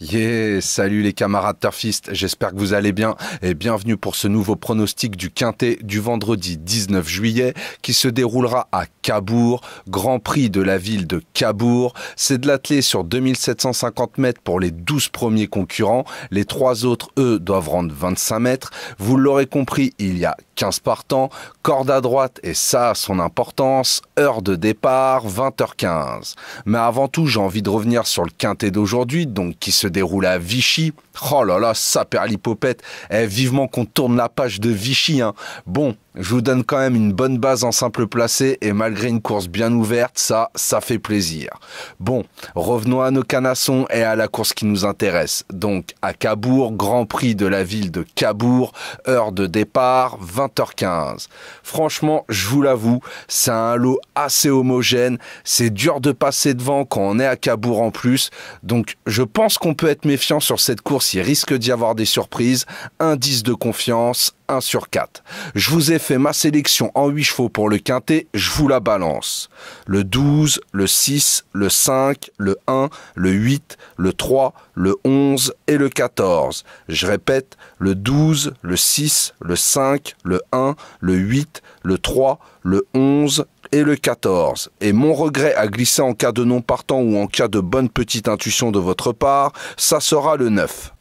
Yeah, salut les camarades turfistes, j'espère que vous allez bien et bienvenue pour ce nouveau pronostic du Quintet du vendredi 19 juillet qui se déroulera à Cabourg, Grand Prix de la ville de Cabourg. C'est de l'attelé sur 2750 mètres pour les 12 premiers concurrents, les 3 autres, eux, doivent rendre 25 mètres. Vous l'aurez compris, il y a 15 partants, corde à droite et ça a son importance, heure de départ 20h15. Mais avant tout, j'ai envie de revenir sur le Quintet d'aujourd'hui, donc qui se déroule à Vichy. Oh là là, ça perd l'hypopète. Vivement qu'on tourne la page de Vichy, hein. Bon, je vous donne quand même une bonne base en simple placé et malgré une course bien ouverte, ça fait plaisir. Bon, revenons à nos canassons et à la course qui nous intéresse. Donc, à Cabourg, Grand Prix de la ville de Cabourg, heure de départ, 20h15. Franchement, je vous l'avoue, c'est un lot assez homogène. C'est dur de passer devant quand on est à Cabourg en plus. Donc, je pense qu'on peut être méfiant sur cette course. Il risque d'y avoir des surprises. Indice de confiance, 1 sur 4. Je vous ai fait ma sélection en 8 chevaux pour le Quintet, je vous la balance. Le 12, le 6, le 5, le 1, le 8, le 3, le 11 et le 14. Je répète, le 12, le 6, le 5, le 1, le 8, le 3, le 11 et le 14. Et mon regret à glisser en cas de non partant ou en cas de bonne petite intuition de votre part, ça sera le 9.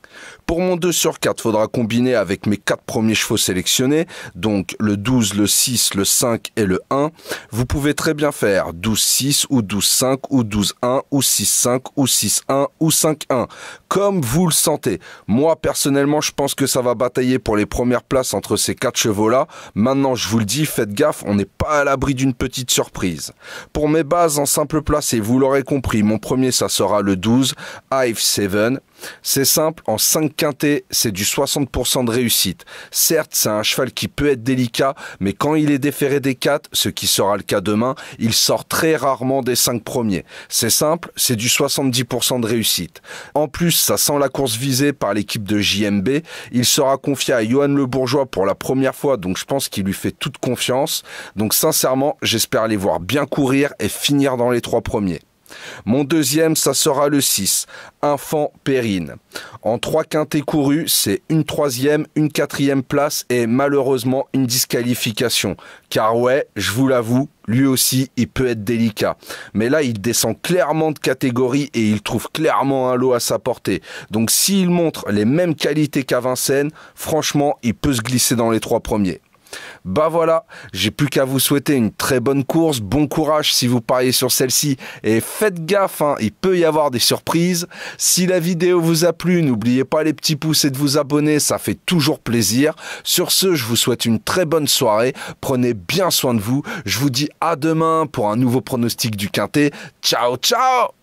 Pour mon 2 sur 4, faudra combiner avec mes 4 premiers chevaux sélectionnés, donc le 12, le 6, le 5 et le 1. Vous pouvez très bien faire 12-6 ou 12-5 ou 12-1 ou 6-5 ou 6-1 ou 5-1, comme vous le sentez. Moi, personnellement, je pense que ça va batailler pour les premières places entre ces 4 chevaux-là. Maintenant, je vous le dis, faites gaffe, on n'est pas à l'abri d'une petite surprise. Pour mes bases en simple placé, vous l'aurez compris, mon premier, ça sera le 12, Hive 7. C'est simple, en 5 quintets, c'est du 60% de réussite. Certes, c'est un cheval qui peut être délicat, mais quand il est déféré des 4, ce qui sera le cas demain, il sort très rarement des 5 premiers. C'est simple, c'est du 70% de réussite. En plus, ça sent la course visée par l'équipe de JMB. Il sera confié à Johan Le Bourgeois pour la première fois, donc je pense qu'il lui fait toute confiance. Donc sincèrement, j'espère les voir bien courir et finir dans les 3 premiers. Mon deuxième, ça sera le 6, Infant Périne. En 3 quintets courus, c'est une 3e, une 4e place et malheureusement une disqualification. Car ouais, je vous l'avoue, lui aussi, il peut être délicat. Mais là, il descend clairement de catégorie et il trouve clairement un lot à sa portée. Donc s'il montre les mêmes qualités qu'à Vincennes, franchement, il peut se glisser dans les 3 premiers. Bah voilà, j'ai plus qu'à vous souhaiter une très bonne course, bon courage si vous pariez sur celle-ci et faites gaffe, hein, il peut y avoir des surprises. Si la vidéo vous a plu, n'oubliez pas les petits pouces et de vous abonner, ça fait toujours plaisir. Sur ce, je vous souhaite une très bonne soirée, prenez bien soin de vous, je vous dis à demain pour un nouveau pronostic du Quintet. Ciao ciao!